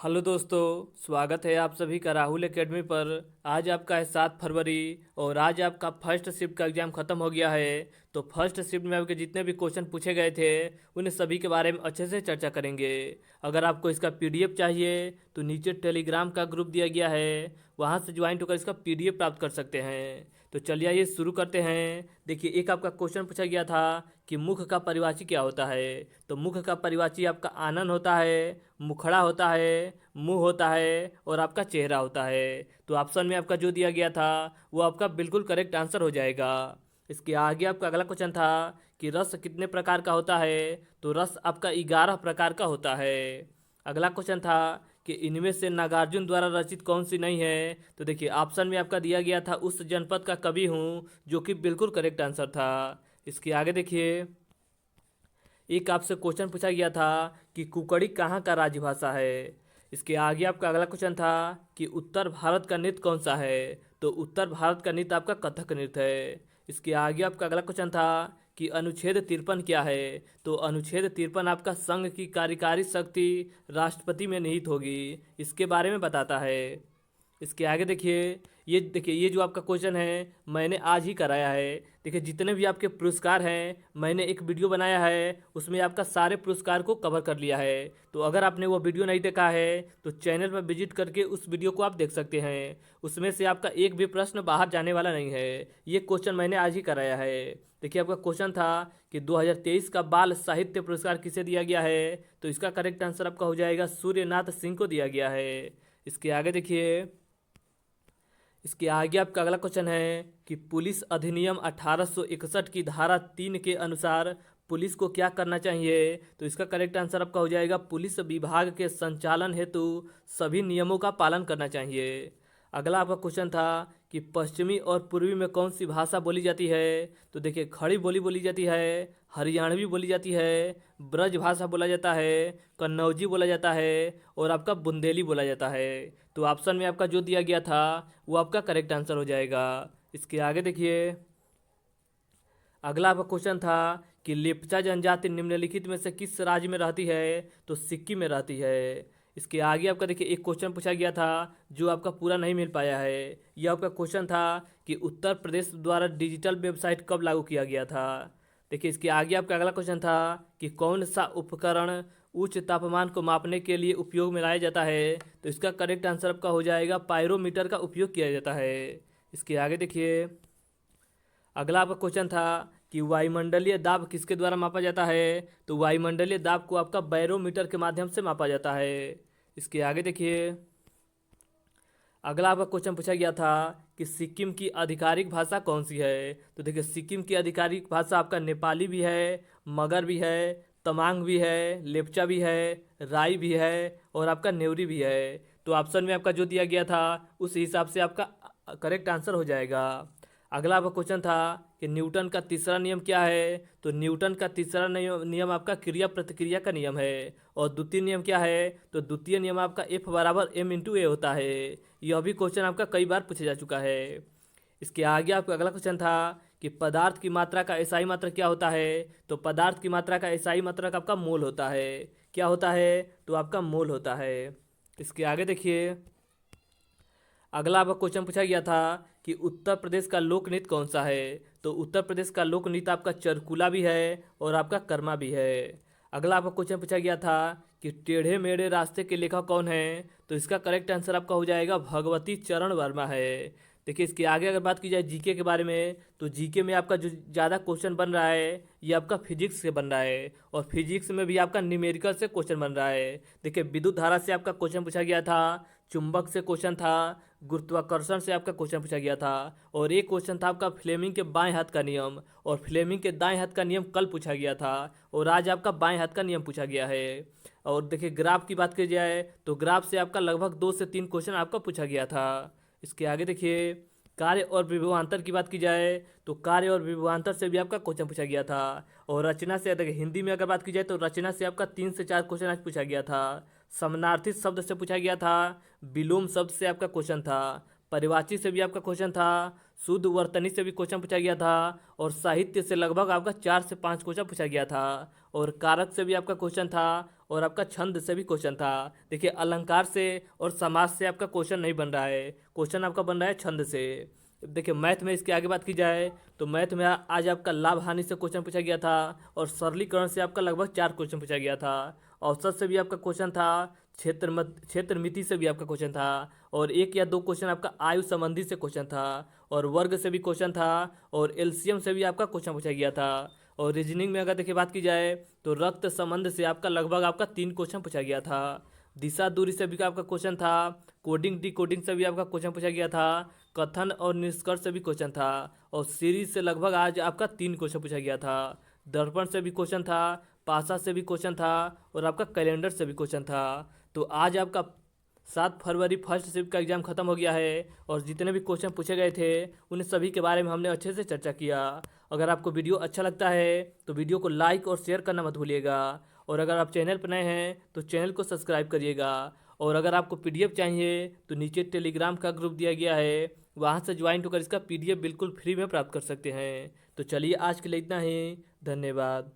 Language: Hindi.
हेलो दोस्तों, स्वागत है आप सभी का राहुल एकेडमी पर। आज आपका है 7 फरवरी और आज आपका फर्स्ट शिफ्ट का एग्ज़ाम ख़त्म हो गया है। तो फर्स्ट शिफ्ट में आपके जितने भी क्वेश्चन पूछे गए थे उन सभी के बारे में अच्छे से चर्चा करेंगे। अगर आपको इसका पीडीएफ चाहिए तो नीचे टेलीग्राम का ग्रुप दिया गया है, वहाँ से ज्वाइन होकर इसका पीडीएफ प्राप्त कर सकते हैं। तो चलिए आइए शुरू करते हैं। देखिए, एक आपका क्वेश्चन पूछा गया था कि मुख का परिवाची क्या होता है। तो मुख का परिवाची आपका आनन होता है, मुखड़ा होता है, मुंह होता है और आपका चेहरा होता है। तो ऑप्शन में आपका जो दिया गया था वो आपका बिल्कुल करेक्ट आंसर हो जाएगा। इसके आगे आपका अगला क्वेश्चन था कि रस कितने प्रकार का होता है। तो रस आपका 11 प्रकार का होता है। अगला क्वेश्चन था कि इनमें से नागार्जुन द्वारा रचित कौन सी नहीं है। तो देखिए, ऑप्शन में आपका दिया गया था उस जनपद का कवि हूँ, जो कि बिल्कुल करेक्ट आंसर था। इसके आगे देखिए, एक आपसे क्वेश्चन पूछा गया था कि कुकड़ी कहाँ का राजभाषा है। इसके आगे आपका अगला क्वेश्चन था कि उत्तर भारत का नृत्य कौन सा है। तो उत्तर भारत का नृत्य आपका कथक नृत्य है। इसके आगे आपका अगला क्वेश्चन था कि अनुच्छेद 53 क्या है। तो अनुच्छेद 53 आपका संघ की कार्यकारी शक्ति राष्ट्रपति में निहित होगी, इसके बारे में बताता है। इसके आगे देखिए ये जो आपका क्वेश्चन है मैंने आज ही कराया है। देखिए, जितने भी आपके पुरस्कार हैं मैंने एक वीडियो बनाया है, उसमें आपका सारे पुरस्कार को कवर कर लिया है। तो अगर आपने वो वीडियो नहीं देखा है तो चैनल पर विजिट करके उस वीडियो को आप देख सकते हैं। उसमें से आपका एक भी प्रश्न बाहर जाने वाला नहीं है। ये क्वेश्चन मैंने आज ही कराया है। देखिए, आपका क्वेश्चन था कि 2023 का बाल साहित्य पुरस्कार किसे दिया गया है। तो इसका करेक्ट आंसर आपका हो जाएगा सूर्यनाथ सिंह को दिया गया है। इसके आगे आपका अगला क्वेश्चन है कि पुलिस अधिनियम 1861 की धारा 3 के अनुसार पुलिस को क्या करना चाहिए। तो इसका करेक्ट आंसर आपका हो जाएगा पुलिस विभाग के संचालन हेतु सभी नियमों का पालन करना चाहिए। अगला आपका क्वेश्चन था कि पश्चिमी और पूर्वी में कौन सी भाषा बोली जाती है। तो देखिए, खड़ी बोली बोली जाती है, हरियाणवी बोली जाती है, ब्रज भाषा बोला जाता है, कन्नौजी बोला जाता है और आपका बुंदेली बोला जाता है। तो ऑप्शन में आपका जो दिया गया था वो आपका करेक्ट आंसर हो जाएगा। इसके आगे देखिए, अगला आपका क्वेश्चन था कि लेप्चा जनजाति निम्नलिखित में से किस राज्य में रहती है। तो सिक्किम में रहती है। इसके आगे आपका देखिए एक क्वेश्चन पूछा गया था जो आपका पूरा नहीं मिल पाया है। यह आपका क्वेश्चन था कि उत्तर प्रदेश द्वारा डिजिटल वेबसाइट कब लागू किया गया था। देखिए, इसके आगे आपका अगला क्वेश्चन था कि कौन सा उपकरण उच्च तापमान को मापने के लिए उपयोग में लाया जाता है। तो इसका करेक्ट आंसर आपका हो जाएगा पायरोमीटर का उपयोग किया जाता है। इसके आगे देखिए, अगला आपका क्वेश्चन था कि वायुमंडलीय दाब किसके द्वारा मापा जाता है। तो वायुमंडलीय दाब को आपका बैरोमीटर के माध्यम से मापा जाता है। इसके आगे देखिए, अगला आपका क्वेश्चन पूछा गया था कि सिक्किम की आधिकारिक भाषा कौन सी है। तो देखिए, सिक्किम की आधिकारिक भाषा आपका नेपाली भी है, मगर भी है, तमांग भी है, लेप्चा भी है, राई भी है और आपका नेवरी भी है। तो ऑप्शन में आपका जो दिया गया था उस हिसाब से आपका करेक्ट आंसर हो जाएगा। अगला आपका क्वेश्चन था कि न्यूटन का तीसरा नियम क्या है। तो न्यूटन का तीसरा नियम आपका क्रिया प्रतिक्रिया का नियम है। और द्वितीय नियम क्या है। तो द्वितीय नियम आपका F बराबर m/a होता है। यह भी क्वेश्चन आपका कई बार पूछा जा चुका है। इसके आगे आपका अगला क्वेश्चन था कि पदार्थ की मात्रा का एसआई मात्रक क्या होता है। तो पदार्थ की मात्रा का एसआई मात्रक आपका मोल होता है। क्या होता है। तो आपका मोल होता है। इसके आगे देखिए, अगला आपका क्वेश्चन पूछा गया था कि उत्तर प्रदेश का लोक नृत्य कौन सा है। तो उत्तर प्रदेश का लोक नृत्य आपका चरकुला भी है और आपका कर्मा भी है। अगला आपका क्वेश्चन पूछा गया था कि टेढ़े मेढ़े रास्ते के लेखक कौन है। तो इसका करेक्ट आंसर आपका हो जाएगा भगवती चरण वर्मा है। देखिए, इसके आगे अगर बात की जाए जीके के बारे में, तो जीके में आपका जो ज़्यादा क्वेश्चन बन रहा है ये आपका फिजिक्स से बन रहा है और फिजिक्स में भी आपका न्यूमेरिकल से क्वेश्चन बन रहा है। देखिए, विद्युत धारा से आपका क्वेश्चन पूछा गया था, चुंबक से क्वेश्चन था, गुरुत्वाकर्षण से आपका क्वेश्चन पूछा गया था और एक क्वेश्चन था आपका फ्लेमिंग के बाएं हाथ का नियम। और फ्लेमिंग के दाएं हाथ का नियम कल पूछा गया था और आज आपका बाएं हाथ का नियम पूछा गया है। और देखिए, ग्राफ की बात की जाए तो ग्राफ से आपका लगभग 2 से 3 क्वेश्चन आपका पूछा गया था। इसके आगे देखिए, कार्य और विभवांतर की बात की जाए तो कार्य और विभवांतर से भी आपका क्वेश्चन पूछा गया था। और रचना से देखिए, हिंदी में अगर बात की जाए तो रचना से आपका 3 से 4 क्वेश्चन आज पूछा गया था। समानार्थी शब्द से पूछा गया था, विलोम शब्द से आपका क्वेश्चन था, परिवाची से भी आपका क्वेश्चन था, शुद्ध वर्तनी से भी क्वेश्चन पूछा गया था और साहित्य से लगभग आपका 4 से 5 क्वेश्चन पूछा गया था और कारक से भी आपका क्वेश्चन था और आपका छंद से भी क्वेश्चन था। देखिए अलंकार से और समास से आपका क्वेश्चन नहीं बन रहा है, क्वेश्चन आपका बन रहा है छंद से। देखिए मैथ में इसके आगे बात की जाए तो मैथ में आज आपका लाभ हानि से क्वेश्चन पूछा गया था और सरलीकरण से आपका लगभग 4 क्वेश्चन पूछा गया था। औसत से भी आपका क्वेश्चन था, क्षेत्र मिति से भी आपका क्वेश्चन था और 1 या 2 क्वेश्चन आपका आयु संबंधी से क्वेश्चन था और वर्ग से भी क्वेश्चन था और एलसीएम से भी आपका क्वेश्चन पूछा गया था। और रीजनिंग में अगर देखिए बात की जाए तो रक्त संबंध से आपका लगभग आपका 3 क्वेश्चन पूछा गया था। दिशा दूरी से भी आपका क्वेश्चन था, कोडिंग डिकोडिंग से भी आपका क्वेश्चन पूछा गया था, कथन और निष्कर्ष से भी क्वेश्चन था और सीरीज से लगभग आज आपका 3 क्वेश्चन पूछा गया था। दर्पण से भी क्वेश्चन था, पासा से भी क्वेश्चन था और आपका कैलेंडर से भी क्वेश्चन था। तो आज आपका 7 फरवरी फर्स्ट शिफ्ट का एग्ज़ाम खत्म हो गया है और जितने भी क्वेश्चन पूछे गए थे उन सभी के बारे में हमने अच्छे से चर्चा किया। अगर आपको वीडियो अच्छा लगता है तो वीडियो को लाइक और शेयर करना मत भूलिएगा और अगर आप चैनल पर नए हैं तो चैनल को सब्सक्राइब करिएगा। और अगर आपको पीडीएफ चाहिए तो नीचे टेलीग्राम का ग्रुप दिया गया है, वहाँ से ज्वाइन होकर इसका पीडीएफ बिल्कुल फ्री में प्राप्त कर सकते हैं। तो चलिए आज के लिए इतना ही, धन्यवाद।